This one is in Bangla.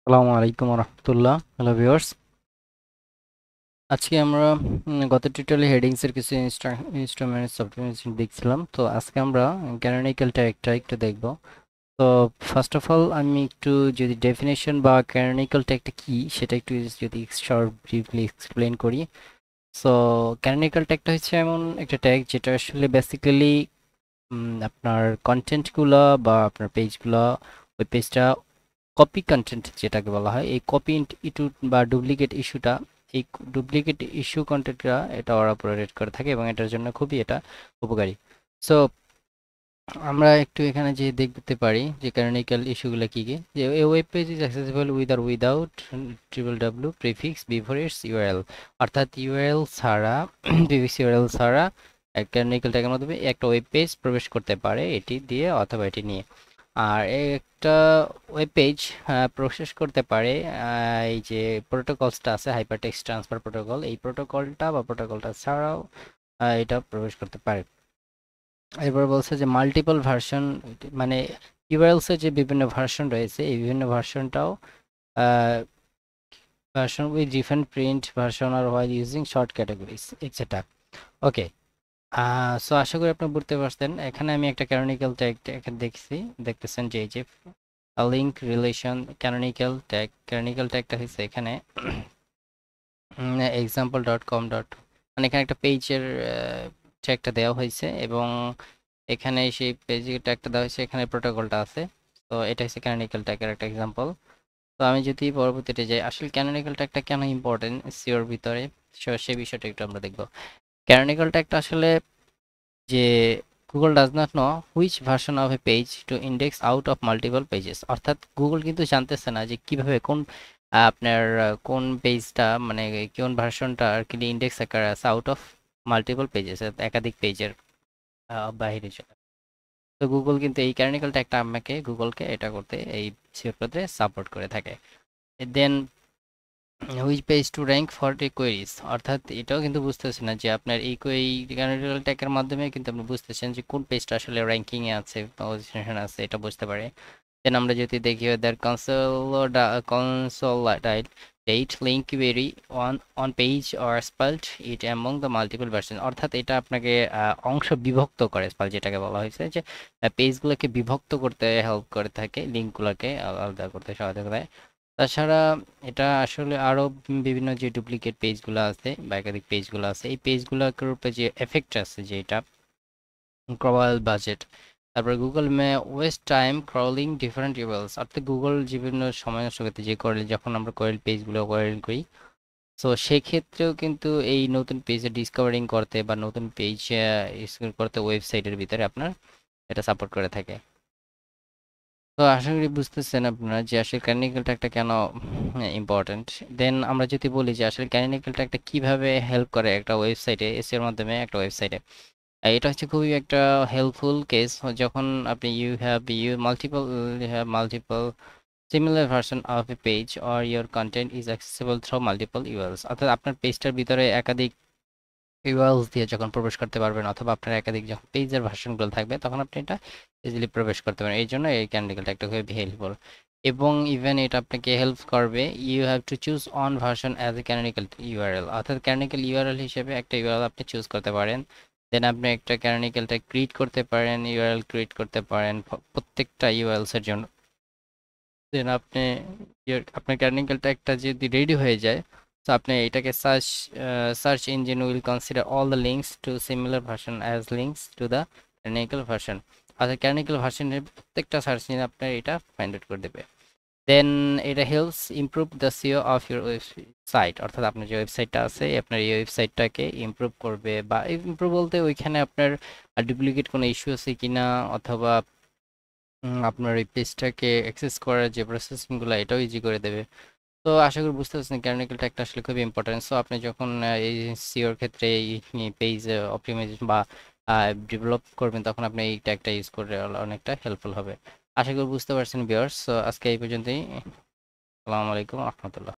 আসসালামু আলাইকুম রহমতুল্লাহ। হ্যালো ভিউয়ার্স, আজকে আমরা গত টিউটোরিয়ালে হেডিংস এর কিছু ইনস্ট্রুমেন্টস অপটিমাইজেশন দেখছিলাম। তো আজকে আমরা ক্যানোনিক্যাল ট্যাগটা একটু দেখব। তো ফার্স্ট অফ অল আমি একটু যদি ডেফিনেশন বা ক্যানোনিক্যাল ট্যাগটা কি সেটা একটু যদি শর্ট ব্রিফলি এক্সপ্লেন করি। সো ক্যানোনিক্যাল ট্যাগটা হচ্ছে এমন একটা ট্যাগ যেটা আসলে বেসিক্যালি আপনার কন্টেন্টগুলো বা আপনার পেজগুলো, ওই পেজটা কপি কন্টেন্ট যেটাকে বলা হয়, এই কপি ইস্যু বা ডুপ্লিকেট ইস্যুটা, এই ডুপ্লিকেট ইস্যু কন্টেন্টটা এটা ওরা প্রোভাইড করে থাকে এবং এটার জন্য খুবই এটা উপকারী। সো আমরা একটু এখানে যে দেখতে পারি যে ক্যানোনিক্যাল ইস্যুগুলো কি কি, যে a web page is accessible with or without www prefix before its URL, অর্থাৎ ইউআরএল ছাড়া প্রিফিক্স ইউআরএল ছাড়া ক্যানোনিক্যাল ট্যাগের মাধ্যমে একটা ওয়েব পেজ প্রবেশ করতে পারে এটি দিয়ে অথবা এটি নিয়ে। আর একটা ওয়েব পেজ প্রসেস করতে পারে এই যে প্রোটোকলসটা আছে, হাইপারটেক্সট ট্রান্সফার প্রোটোকল, এই প্রোটোকলটা বা প্রোটোকলটা ছাড়াও এটা প্রবেশ করতে পারে। এরপর বলছে যে মাল্টিপল ভার্সন, মানে ইউআরএলস এর যে বিভিন্ন ভার্সন রয়েছে এই বিভিন্ন ভার্সনটাও version with different print version or while using short categories etcetera. Okay, so আশা করি আপনি বুঝতে পারছেন। এখানে আমি একটা ক্যানোনিক্যাল ট্যাগ এখানে দেখতেছেন যে এই যে link relation canonical tag, canonical ট্যাগটা হচ্ছে এখানে এক্সাম্পল ডট কম ডট, মানে এখানে একটা পেজের ট্যাগটা দেওয়া হয়েছে এবং এখানে সেই পেজের ট্যাগটা দেওয়া হয়েছে, এখানে প্রোটোকলটা আছে। তো এটা হচ্ছে ক্যানোনিক্যাল ট্যাগের একটা এক্সাম্পল। তো আমি যদি পরবর্তীতে যাই, আসলে ক্যানোনিক্যাল ট্যাগটা কেন ইম্পর্টেন্ট সিওর ভিতরে, সেই বিষয়টা একটু আমরা দেখব। ক্যানোনিক্যাল ট্যাগটা আসলে যে Google does not know which version of a page to index out of multiple pages, অর্থাৎ গুগল কিন্তু জানতেছে না যে কিভাবে কোন আপনার কোন পেজটা, মানে কোন ভার্সনটা আর কি ইন্ডেক্স আকারে আছে আউট অফ মাল্টিপল পেজেস, একাধিক পেজের বাইরে চলে। তো গুগল কিন্তু এই ক্যানোনিক্যালটা একটা আমাকে গুগলকে এটা করতে, এই সিওর করতে সাপোর্ট করে থাকে। Then which page to rank for the queries, অর্থাৎ এটাও কিন্তু বুঝতেছে না যে আপনার এই ক্যানোনিক্যাল ট্যাগের মাধ্যমে কিন্তু আপনি বুঝতেছেন যে কোন পেজটা আসলে র্যাঙ্কিং এ আছে, পজিশন আছে, এটা বুঝতে পারে। দেন আমরা যদি দেখি whether consolidate date link query on page or spelled it among the multiple version, অর্থাৎ এটা আপনাকে অংশ বিভক্ত করে, স্পেল যেটাকে বলা হয়েছে যে পেজগুলোকে বিভক্ত করতে হেল্প করে থাকে, লিঙ্কগুলোকে আলাদা করতে সহায়তা করে। তাছাড়া এটা আসলে আরো বিভিন্ন যে ডুপ্লিকেট পেজগুলো আছে বা একাধিক পেজগুলো আছে, এই পেজগুলোর উপরে যে এফেক্ট আছে, যে এটা ক্রল বাজেট, তারপর Google may waste time crawling different URLs, অর্থাৎ গুগল বিভিন্ন সময় নষ্ট করতে যে করে যখন আমরা কোয়েল পেজগুলো কোয়েল করি, সো সেক্ষেত্রেও কিন্তু এই নতুন পেজে ডিসকভারিং করতে বা নতুন পেজ করতে ওয়েবসাইটের ভিতরে আপনার এটা সাপোর্ট করে থাকে। তো আশা করি বুঝতেছেন আপনারা যে আসলে ক্যানিক্যালটা একটা কেন ইম্পর্ট্যান্ট। দেন আমরা যদি বলি যে আসলে ক্যানিক্যালটা একটা কিভাবে হেল্প করে একটা ওয়েবসাইটে, এসিওর মাধ্যমে একটা ওয়েবসাইটে, এটা হচ্ছে খুবই একটা হেল্পফুল কেস যখন আপনি you have multiple similar version of a page or your content is accessible through multiple URLs, অর্থাৎ আপনার পেজটার ভিতরে একাধিক ইউআরএলস দিয়ে যখন প্রবেশ করতে পারবেন অথবা আপনার একাধিক যখন পেজের ভার্সনগুলো থাকবে তখন আপনি এটা ইজিলি প্রবেশ করতে পারেন। এই জন্য এই ক্যান্ডিডেলটা একটা খুবই হেল্পফুল এবং ইভেন এটা আপনাকে হেল্প করবে। You have to choose on version as a canonical URL, অর্থাৎ ক্যানোনিক্যাল ইউআরএল হিসেবে একটা ইউআরএল আপনি চুজ করতে পারেন। দেন আপনি একটা ক্যানোনিক্যালটা ক্রিয়েট করতে পারেন, ইউআরএল ক্রিয়েট করতে পারেন প্রত্যেকটা ইউআরএলস এর জন্য। দেন আপনি আপনার ক্যানোনিক্যালটা একটা যদি রেডি হয়ে যায়, তো আপনি এটাকে search engine will consider all the links to similar version as links to the canonical version, অর্থাৎ ক্যানোনিক্যাল ভার্সনের প্রত্যেকটা সার্চ ইঞ্জিন আপনার এটা ফাইন্ড আউট করে দেবে। দেন এটা helps improve the CO of your website, অর্থাৎ আপনার যে ওয়েবসাইটটা আছে আপনার এই ওয়েবসাইটটাকে ইমপ্রুভ করবে, বা ইমপ্রুভ বলতে ওইখানে আপনার ডুপ্লিকেট কোনো ইস্যু আছে কিনা, অথবা আপনার এই পেজটাকে অ্যাক্সেস করার যে প্রসেসিংগুলো এটাও ইজি করে দেবে। তো আশা করি বুঝতে পারছেন ক্যানোনিক্যাল ট্যাগটা আসলে খুবই ইম্পর্টেন্ট। সো আপনি যখন এই সিওর ক্ষেত্রে এই পেজ অপটিমাইজেশন বা ডেভেলপ করবেন তখন আপনি এই ট্যাগটা ইউজ করে অনেকটা হেল্পফুল হবে। আশা করি বুঝতে পারছেন ভিউয়ার্স। সো আজকে এই পর্যন্তই। আসসালামু আলাইকুম রহমতুল্লাহ।